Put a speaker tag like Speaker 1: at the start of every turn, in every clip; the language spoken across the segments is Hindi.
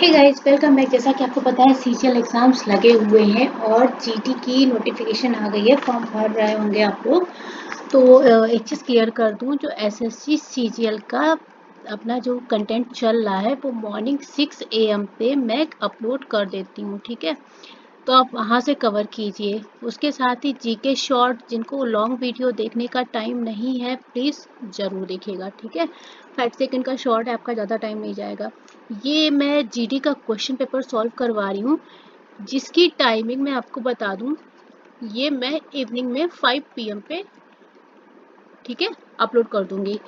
Speaker 1: Hey guys, welcome back. जैसा कि आपको पता है सीजीएल एग्जाम्स लगे हुए हैं और जीटी की नोटिफिकेशन आ गई है। फॉर्म भर रहे होंगे आप लोग। तो एक चीज़ क्लियर कर दूं, जो एसएससी सीजीएल का अपना जो कंटेंट चल रहा है वो मॉर्निंग 6 AM पे मैं अपलोड कर देती हूँ, ठीक है। तो आप वहाँ से कवर कीजिए। उसके साथ ही जीके शॉर्ट, जिनको लॉन्ग वीडियो देखने का टाइम नहीं है, प्लीज़ ज़रूर देखिएगा, ठीक है। 5 सेकंड का शॉर्ट है, आपका ज़्यादा टाइम नहीं जाएगा। ये मैं जीडी का क्वेश्चन पेपर सॉल्व करवा रही हूँ, जिसकी टाइमिंग मैं आपको बता दूँ। ये मैं इवनिंग में 5 PM पे, ठीक है, अपलोड कर दूँगी।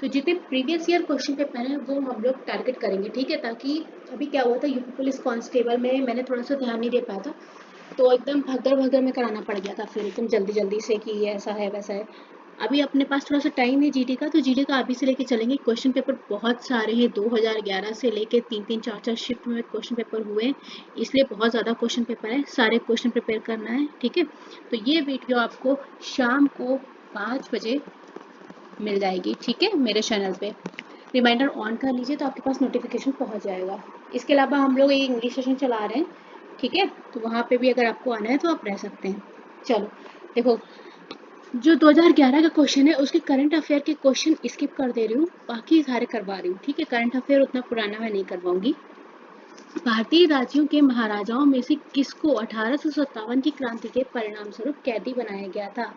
Speaker 1: तो जितने प्रीवियस ईयर क्वेश्चन पेपर हैं वो हम लोग टारगेट करेंगे, ठीक है। ताकि अभी क्या हुआ था, यूपी पुलिस कांस्टेबल में मैंने थोड़ा सा ध्यान नहीं दे पाया था, तो एकदम भगदड़ भगदड़ में कराना पड़ गया था, फिर एकदम जल्दी जल्दी से कि ये ऐसा है वैसा है। अभी अपने पास थोड़ा सा टाइम है जीडी का, तो जीडी का अभी से लेके चलेंगे। क्वेश्चन पेपर बहुत सारे हैं, 2011 से लेके 3-3 4-4 शिफ्ट में क्वेश्चन पेपर हुए हैं, इसलिए बहुत ज़्यादा क्वेश्चन पेपर है, सारे क्वेश्चन प्रिपेयर करना है, ठीक है। तो ये वीडियो आपको शाम को 5 बजे मिल जाएगी, ठीक है, मेरे चैनल पे। रिमाइंडर ऑन कर लीजिए तो आपके पास नोटिफिकेशन पहुंच जाएगा। इसके अलावा हम लोग एक इंग्लिश सेशन चला रहे हैं, ठीक है, तो वहाँ पे भी अगर आपको आना है तो आप रह सकते हैं। चलो देखो, जो 2011 का क्वेश्चन है उसके करंट अफेयर के क्वेश्चन स्किप कर दे रही हूँ, बाकी सारे करवा रही हूँ, ठीक है। करंट अफेयर उतना पुराना मैं नहीं करवाऊंगी। भारतीय राज्यों के महाराजाओं में से किसको 1857 की क्रांति के परिणाम स्वरूप कैदी बनाया गया था?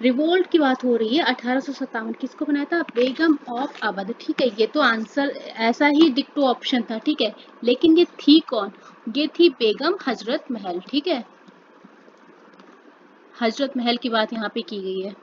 Speaker 1: रिवोल्ट की बात हो रही है। 1857 किसको बनाया था? बेगम ऑफ अवध, ठीक है। ये तो आंसर ऐसा ही डिक्टो ऑप्शन था, ठीक है, लेकिन ये थी कौन? ये थी बेगम हजरत महल, ठीक है। हजरत महल की बात यहाँ पे की गई है,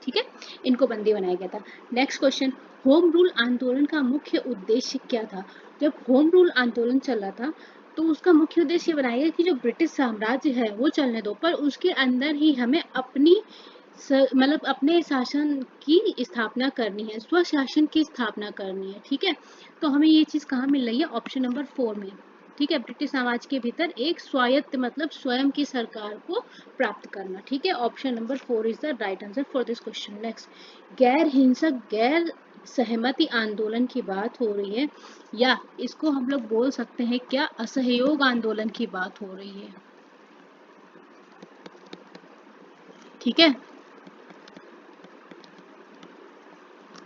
Speaker 1: ठीक है। इनको बंदी बनाया गया था। नेक्स्ट क्वेश्चन, होम रूल आंदोलन का मुख्य उद्देश्य क्या था? जब होम रूल आंदोलन चल रहा था तो उसका मुख्य उद्देश्य बनाया गया कि जो ब्रिटिश साम्राज्य है वो चलने दो, पर उसके अंदर ही हमें अपनी मतलब अपने शासन की स्थापना करनी है, स्वशासन की स्थापना करनी है, ठीक है। तो हमें ये चीज कहाँ मिल रही है? ऑप्शन नंबर 4 में, ठीक है। ब्रिटिश साम्राज्य के भीतर एक स्वायत्त मतलब स्वयं की सरकार को प्राप्त करना, ठीक है। Option number 4 is the right answer for this question. Next, गैर हिंसक गैर सहमति आंदोलन की बात हो रही है, या इसको हम लोग बोल सकते हैं क्या, असहयोग आंदोलन की बात हो रही है, ठीक है।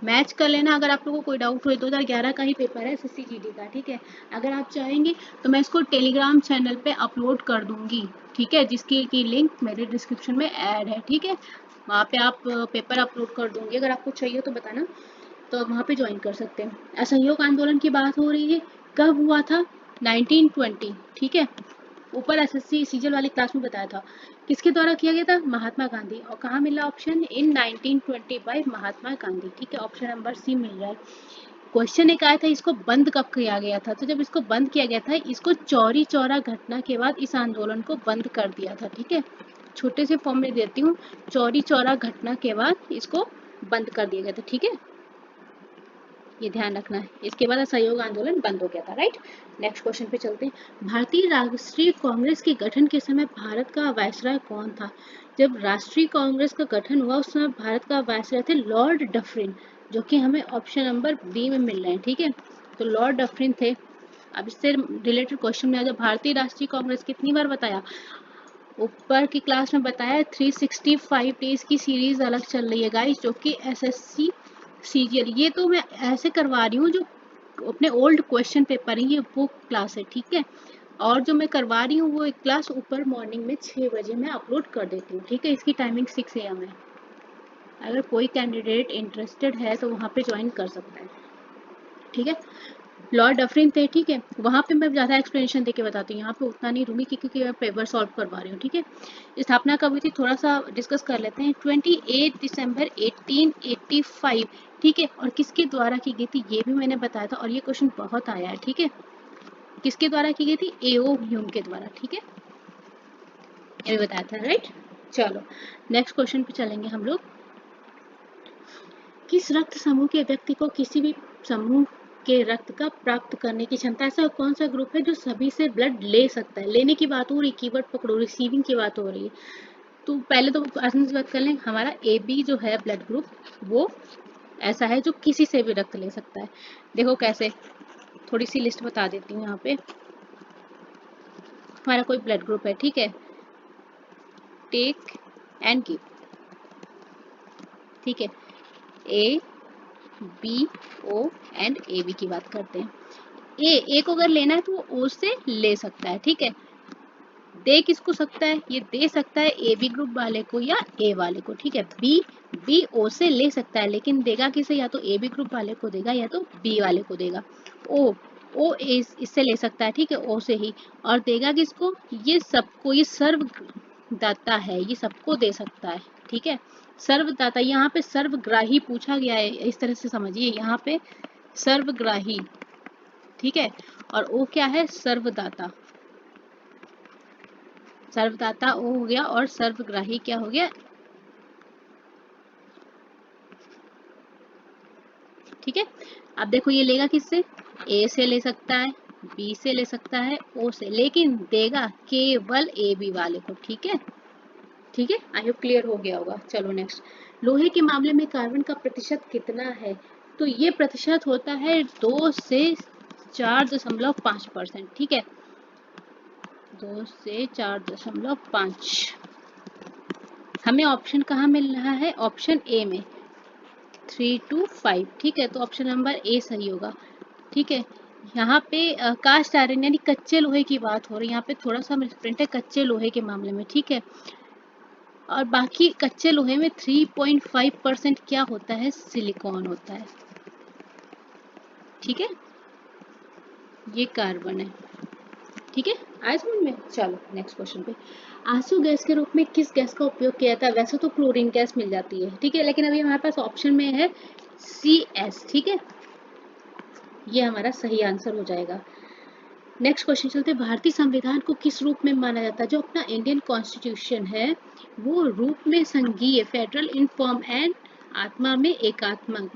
Speaker 1: मैच कर लेना अगर आप लोगों को कोई डाउट हो। 2011 का ही पेपर है एसएससी जीडी का, ठीक है। अगर आप चाहेंगे तो मैं इसको टेलीग्राम चैनल पे अपलोड कर दूंगी, ठीक है, जिसकी की लिंक मेरे डिस्क्रिप्शन में ऐड है, ठीक है। वहाँ पे आप पेपर अपलोड कर दूंगी, अगर आपको चाहिए तो बताना, तो वहाँ पे ज्वाइन कर सकते हैं। असहयोग आंदोलन की बात हो रही है, कब हुआ था? 1920, ठीक है। ऊपर एसएससी सीजल वाली क्लास में बताया था। किसके द्वारा किया गया था? महात्मा गांधी। और कहाँ मिला ऑप्शन? इन 1920 बाय महात्मा गांधी, ठीक है। ऑप्शन नंबर सी मिल रहा है। क्वेश्चन एक आया था, इसको बंद कब किया गया था? तो जब इसको बंद किया गया था, इसको चौरी चौरा घटना के बाद इस आंदोलन को बंद कर दिया था, ठीक है। छोटे से फॉर्म में देती हूँ, चौरी चौरा घटना के बाद इसको बंद कर दिया गया था, ठीक है। ये ध्यान रखना है। इसके बाद असहयोग आंदोलन बंद हो गया था, राइट। नेक्स्ट क्वेश्चन पे चलते हैं। भारतीय राष्ट्रीय कांग्रेस के गठन के समय भारत का वायसराय कौन था? जब राष्ट्रीय कांग्रेस का गठन हुआ उस समय भारत का वायसराय थे लॉर्ड डफरिन, जो कि हमें ऑप्शन नंबर बी में मिल रहे हैं, ठीक है। तो लॉर्ड डफरिन थे। अब इससे रिलेटेड क्वेश्चन में आ जाओ, भारतीय राष्ट्रीय कांग्रेस कितनी बार बताया? ऊपर की क्लास में बताया 365 डेज की सीरीज अलग चल रही है गाइस, जो कि एसएससी सीजीएल, ये तो मैं ऐसे करवा रही हूँ जो अपने ओल्ड क्वेश्चन पेपर है, ये वो क्लास है, ठीक है। और जो मैं करवा रही हूँ वो एक क्लास ऊपर मॉर्निंग में 6 बजे मैं अपलोड कर देती हूँ, ठीक है। इसकी टाइमिंग 6 AM है। अगर कोई कैंडिडेट इंटरेस्टेड है तो वहाँ पे ज्वाइन कर सकता है, ठीक है। लॉर्ड डफरिन थे, ठीक है। वहाँ पे मैं ज़्यादा एक्सप्लेनेशन देके बताती हूँ, यहाँ पे उतना नहीं दूंगी क्योंकि मैं पेपर सॉल्व करवा रही हूँ, ठीक है। स्थापना कब हुई थी थोड़ा सा डिस्कस कर लेते हैं। 28 दिसंबर 1885, ठीक है। और किसके द्वारा की गई थी ये भी मैंने बताया था, और ये क्वेश्चन बहुत आया है, ठीक है। किसके द्वारा की गई थी? एओ ह्यूम के द्वारा, ठीक है, ये भी बताया था, राइट। चलो नेक्स्ट क्वेश्चन पे चलेंगे हम लोग। किस रक्त समूह के व्यक्ति को किसी भी समूह के रक्त का प्राप्त करने की क्षमता, ऐसा कौन सा ग्रुप है जो सभी से ब्लड ले सकता है? लेने की बात हो रही, कीवर्ड पकड़ो, रिसीविंग की बात हो रही है। तो पहले तो आसान सी बात कर लें, हमारा ए बी जो है ब्लड ग्रुप वो ऐसा है जो किसी से भी रक्त ले सकता है। देखो कैसे, थोड़ी सी लिस्ट बता देती हूँ। यहाँ पे हमारा कोई ब्लड ग्रुप है, ठीक है, टेक एंड गिव, ठीक है, A B O and A B की बात करते हैं। ए को अगर लेना है तो वो ओ से ले सकता है, ठीक है। दे किसको सकता है, ये दे सकता है ए बी ग्रुप वाले को या ए वाले को, ठीक है। बी ओ से ले सकता है, लेकिन देगा किसे, या तो ए बी ग्रुप वाले को देगा या तो बी वाले को देगा। ओ इससे ले सकता है, ठीक है, ओ से ही, और देगा किसको, ये सबको, ये सर्वदाता है, ये सबको दे सकता है, ठीक है। सर्वदाता, यहाँ पे सर्वग्राही पूछा गया है, इस तरह से समझिए, यहाँ पे सर्वग्राही, ठीक है, और ओ क्या है, सर्वदाता। सर्वदाता ओ हो गया और सर्वग्राही क्या हो गया, ठीक है। अब देखो ये लेगा किससे, ए से ले सकता है, बी से ले सकता है, ओ से, लेकिन देगा केवल ए बी वाले को, ठीक है, ठीक है। आई होप क्लियर हो गया होगा। चलो नेक्स्ट, लोहे के मामले में कार्बन का प्रतिशत कितना है, तो ये प्रतिशत होता है 2 से 4.5%, ठीक है, 2 से 4.5। हमें ऑप्शन कहाँ मिल रहा है, ऑप्शन ए में 3 to 5, ठीक है, तो ऑप्शन नंबर ए सही होगा, ठीक है। यहाँ पे कास्ट आयरन यानी कच्चे लोहे की बात हो रही है, यहाँ पे थोड़ा सा डिफरेंट है कच्चे लोहे के मामले में, ठीक है। और बाकी कच्चे लोहे में 3.5% क्या होता है, सिलिकॉन होता है, ठीक है, ये कार्बन है, ठीक है। आए समझ में। चलो नेक्स्ट क्वेश्चन पे, आंसू गैस के रूप में किस गैस का उपयोग किया जाता है, वैसे तो क्लोरीन गैस मिल जाती है, ठीक है, लेकिन अभी हमारे पास ऑप्शन में है CS, ठीक है, ये हमारा सही आंसर हो जाएगा। नेक्स्ट क्वेश्चन चलते हैं, भारतीय संविधान को किस रूप में माना जाता है, जो अपना इंडियन कॉन्स्टिट्यूशन है वो रूप में संघीय, फेडरल इन फॉर्म एंड आत्मा में एकात्मक,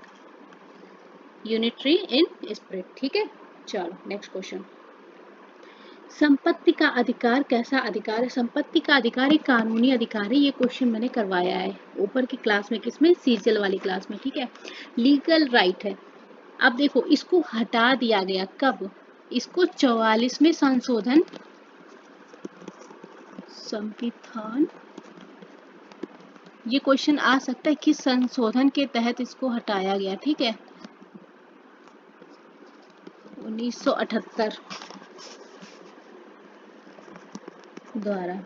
Speaker 1: यूनिटरी इन स्पिरिट, ठीक है। चलो नेक्स्ट क्वेश्चन, संपत्ति का अधिकार कैसा अधिकार है, संपत्ति का अधिकार एक कानूनी अधिकार है, ये क्वेश्चन मैंने करवाया है ऊपर की क्लास में, किसमें, सीजीएल वाली क्लास में, ठीक है। लीगल राइट है। अब देखो इसको हटा दिया गया कब, इसको 44वें संशोधन, संविधान, ये क्वेश्चन आ सकता है किस संशोधन के तहत इसको हटाया गया, ठीक है, 1978 द्वारा,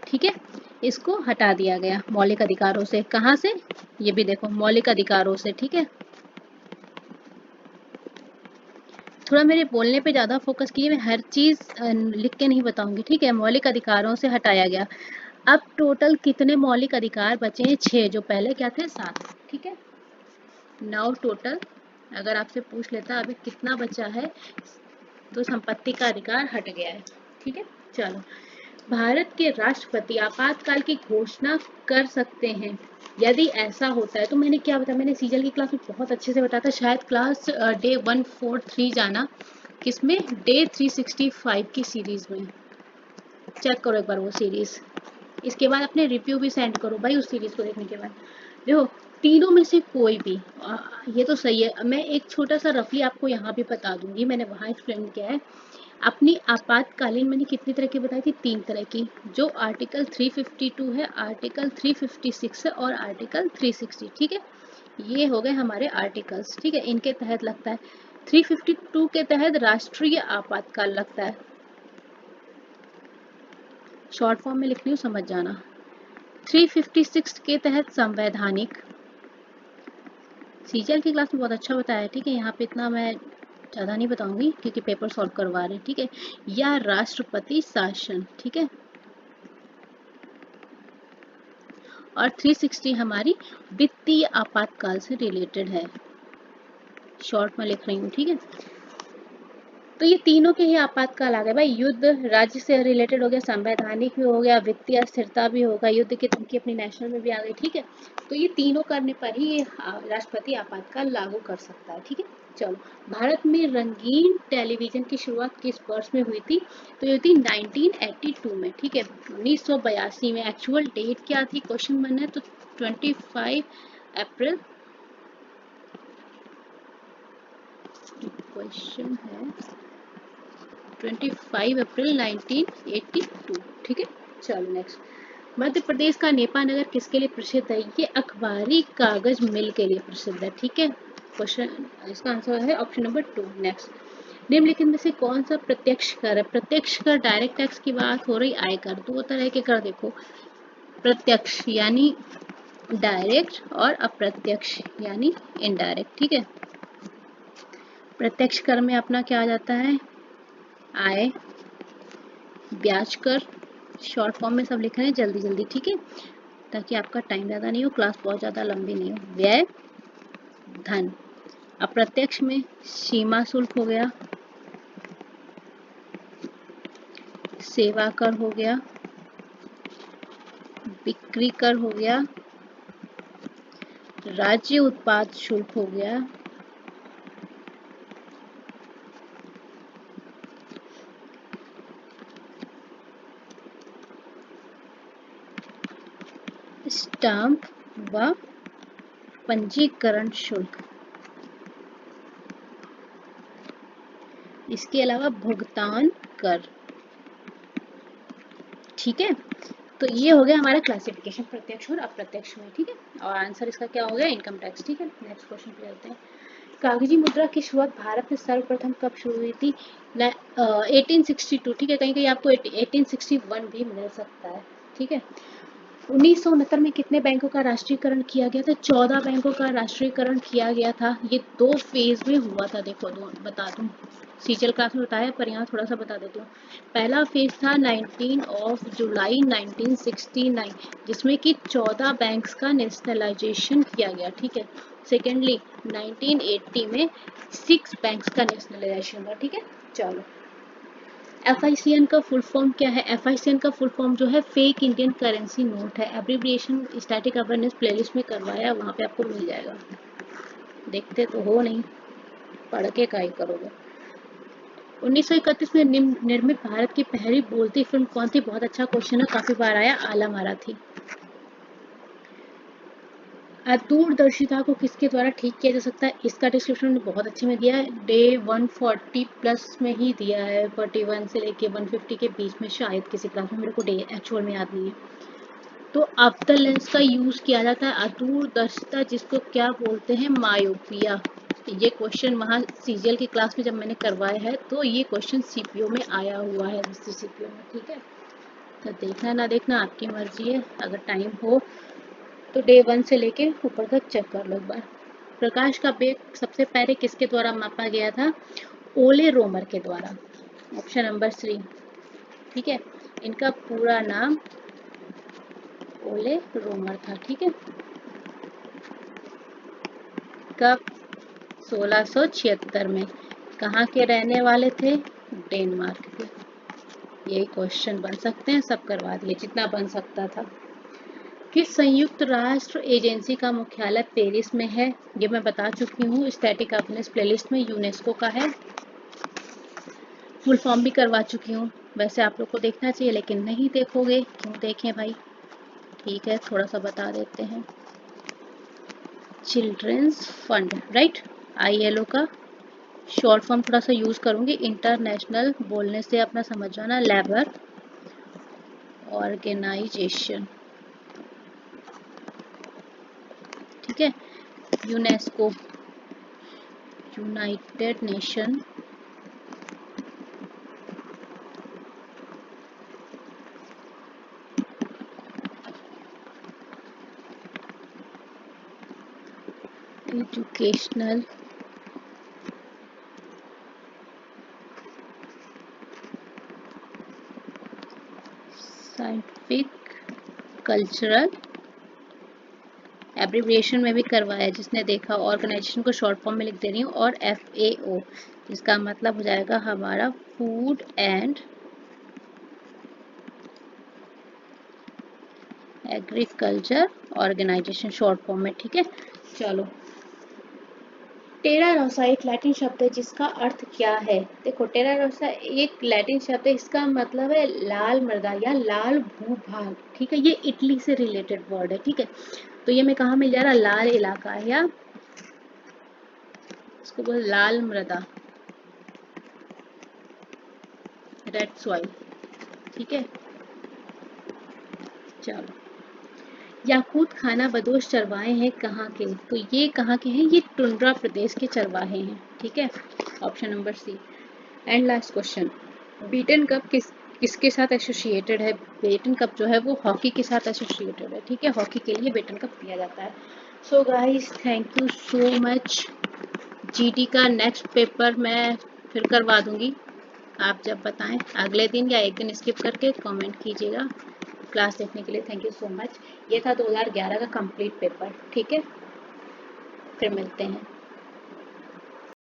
Speaker 1: ठीक है, इसको हटा दिया गया मौलिक अधिकारों से। कहां से, ये भी देखो मौलिक अधिकारों से, ठीक है। थोड़ा मेरे बोलने पे ज्यादा फोकस कीजिए, मैं हर चीज लिख के नहीं बताऊंगी, ठीक है। मौलिक अधिकारों से हटाया गया। अब टोटल कितने मौलिक अधिकार बचे हैं, 6, जो पहले क्या थे 7, ठीक है। नाउ टोटल अगर आपसे पूछ लेता अभी कितना बचा है, तो संपत्ति का अधिकार हट गया है, ठीक है। चलो, भारत के राष्ट्रपति आपातकाल की घोषणा कर सकते हैं, यदि ऐसा होता है तो, मैंने क्या बताया, मैंने सीजल की क्लास में बहुत अच्छे से बताया था, शायद क्लास डे 143 जाना, किसमें, डे 365 की सीरीज में, चेक करो एक बार वो सीरीज, इसके बाद अपने रिव्यू भी सेंड करो भाई उस सीरीज को देखने के बाद। देखो तीनों में से कोई भी, ये तो सही है, मैं एक छोटा सा रफली आपको यहाँ भी बता दूंगी, मैंने वहां एक्सप्लेन किया है। अपनी आपातकालीन मैंने कितनी तरह की बताई थी, 3 तरह की, जो आर्टिकल 352 है, आर्टिकल 356 है और आर्टिकल 360, ठीक है। ये हो गए हमारे आर्टिकल्स, ठीक है, इनके तहत लगता है। 352 के तहत राष्ट्रीय आपातकाल लगता है, शॉर्ट फॉर्म में लिख रही हूँ समझ जाना। 356 के तहत संवैधानिक, सीजीएल की क्लास में बहुत अच्छा बताया है, ठीक है, यहाँ पे इतना मैं ज़्यादा नहीं बताऊंगी क्योंकि पेपर सॉल्व करवा रहे हैं, ठीक है, या राष्ट्रपति शासन, ठीक है। और 360 हमारी वित्तीय आपातकाल से रिलेटेड है, शॉर्ट में लिख रही हूँ, ठीक है। तो ये तीनों के ही आपातकाल आ गए भाई, युद्ध राज्य से रिलेटेड हो गया, संवैधानिक भी हो गया, वित्तीय अस्थिरता भी होगा, युद्ध की धमकी अपनी नेशनल में भी आ गई, ठीक है। तो ये तीनों करने पर ही ये राष्ट्रपति आपातकाल लागू कर सकता है, ठीक है। चलो, भारत में रंगीन टेलीविजन की शुरुआत किस वर्ष में हुई थी? तो ये थी 1982 में, ठीक है, 1982 में। एक्चुअल डेट क्या थी क्वेश्चन बना है तो 25 अप्रैल, क्वेश्चन है 25 अप्रैल 1982, ठीक है। चलो नेक्स्ट, मध्य प्रदेश का नेपा नगर किसके लिए प्रसिद्ध है? ये अखबारी कागज मिल के लिए प्रसिद्ध है, ठीक है। क्वेश्चन, इसका आंसर है ऑप्शन नंबर 2। नेक्स्ट, निम्नलिखित में से कौन सा प्रत्यक्ष कर है? प्रत्यक्ष कर डायरेक्ट टैक्स की बात हो रही, आयकर। दो तरह के कर देखो, प्रत्यक्ष यानी डायरेक्ट और अप्रत्यक्ष यानी इनडायरेक्ट, ठीक है। प्रत्यक्ष कर में अपना क्या आ जाता है? आय, ब्याज कर, शॉर्ट फॉर्म में सब लिख रहे हैं जल्दी जल्दी, ठीक है, ताकि आपका टाइम ज़्यादा नहीं हो, क्लास बहुत ज़्यादा लंबी नहीं हो। व्यय, धन। अप्रत्यक्ष में सीमा शुल्क हो गया, सेवा कर हो गया, बिक्री कर हो गया, राज्य उत्पाद शुल्क हो गया, स्टाम्प व पंजीकरण शुल्क। इसके अलावा भुगतान कर, ठीक है। तो ये हो गया हमारा क्लासिफिकेशन प्रत्यक्ष और अप्रत्यक्ष में, ठीक है। और आंसर इसका क्या हो गया? इनकम टैक्स, ठीक है। नेक्स्ट क्वेश्चन पे चलते हैं। कागजी मुद्रा की शुरुआत भारत में सर्वप्रथम कब शुरू हुई थी? 1862, ठीक है। कहीं कहीं आपको 1861 भी मिल सकता है, ठीक है। 1969 में कितने बैंकों का राष्ट्रीयकरण किया गया था? 14 बैंकों का राष्ट्रीयकरण किया गया था। ये 2 फेज में हुआ था, देखो दो बता दूं, सीजल क्लास में बताया पर यहाँ थोड़ा सा बता देती हूँ। पहला फेज था 19 जुलाई 1969, जिसमें कि 14 बैंक्स का नेशनलाइजेशन किया गया, ठीक है। सेकेंडली 1980 में 6 बैंक्स का नेशनलाइजेशन हुआ, ठीक है। चलो, FICN का फुल फॉर्म क्या है? FICN का फुल फॉर्म जो है फेक इंडियन करेंसी नोट है। एब्रीविएशन स्टैटिक अवेयरनेस प्लेलिस्ट में करवाया, वहाँ पे आपको मिल जाएगा। देखते तो हो नहीं, पढ़ के का ही करोगे। 1931 में निर्मित भारत की पहली बोलती फिल्म कौन थी? बहुत अच्छा क्वेश्चन है, काफी बार आया, आलम आरा थी। दूरदर्शिता को किसके द्वारा ठीक किया जा सकता है? इसका डिस्क्रिप्शन ने बहुत अच्छे में दिया है, डे 140 प्लस में ही दिया है, 41 से लेके 150 के बीच में शायद किसी क्लास में, मेरे को डे एक्चुअल में याद नहीं है। तो अवतल लेंस का यूज किया जाता है। अदूरदर्शिता जिसको क्या बोलते हैं? मायोपिया। ये क्वेश्चन वहाँ सीजीएल की क्लास में जब मैंने करवाया है तो ये क्वेश्चन सीपीओ में आया हुआ है, सीपीओ में, ठीक है। तो देखना ना देखना आपकी मर्जी है, अगर टाइम हो तो डे 1 से लेके ऊपर तक चेक कर लो एक बार। प्रकाश का वेग सबसे पहले किसके द्वारा मापा गया था? ओले रोमर के द्वारा, ऑप्शन नंबर 3, ठीक है। इनका पूरा नाम ओले रोमर था, ठीक है। कब? 1676 में। कहाँ के रहने वाले थे? डेनमार्क के। यही क्वेश्चन बन सकते हैं, सब करवा दिए जितना बन सकता था। किस संयुक्त राष्ट्र एजेंसी का मुख्यालय पेरिस में है? ये मैं बता चुकी हूँ, स्टैटिक अवेयरनेस प्लेलिस्ट में यूनेस्को का है। फुल फॉर्म भी करवा चुकी हूँ, वैसे आप लोग को देखना चाहिए लेकिन नहीं देखोगे, क्यों देखें भाई, ठीक है, थोड़ा सा बता देते हैं। चिल्ड्रंस फंड, राइट, ILO का शॉर्ट फॉर्म थोड़ा सा यूज करूंगी, इंटरनेशनल बोलने से अपना समझ जाना, लेबर ऑर्गेनाइजेशन, ठीक है। UNESCO, United nation educational scientific cultural, abbreviation में भी करवाया जिसने देखा, ऑर्गेनाइजेशन को शॉर्ट फॉर्म में लिख दे रही हूँ, और FAO जिसका मतलब हो जाएगा हमारा food and agriculture organization, short form में, ठीक है। चलो, टेरा रोसा एक लैटिन शब्द है जिसका अर्थ क्या है? देखो, टेरा रोसा एक लैटिन शब्द है, इसका मतलब है लाल मृदा या लाल भूभाग, ठीक है। ये इटली से रिलेटेड वर्ड है, ठीक है। तो ये में कहाँ मिल जा रहा? लाल इलाका है, या इसको बोल लाल मृदा, रेड सॉइल, ठीक है। चलो, याकूत खाना बदोश चरवाहे हैं कहाँ के? तो ये कहाँ के हैं? ये टुंड्रा प्रदेश के चरवाहे हैं, ठीक है। Option number C. And last question, beaten cup किसके साथ एसोसिएटेड है? बेटन कप जो है वो हॉकी के साथ एसोसिएटेड है, ठीक है। हॉकी के लिए बेटन कप दिया जाता है। So guys, thank you so much. GD का नेक्स्ट पेपर मैं फिर करवा दूंगी, आप जब बताएं, अगले दिन या एक दिन स्किप करके कमेंट कीजिएगा। क्लास देखने के लिए थैंक यू सो मच। ये था 2011 का कंप्लीट पेपर, ठीक है। फिर मिलते हैं।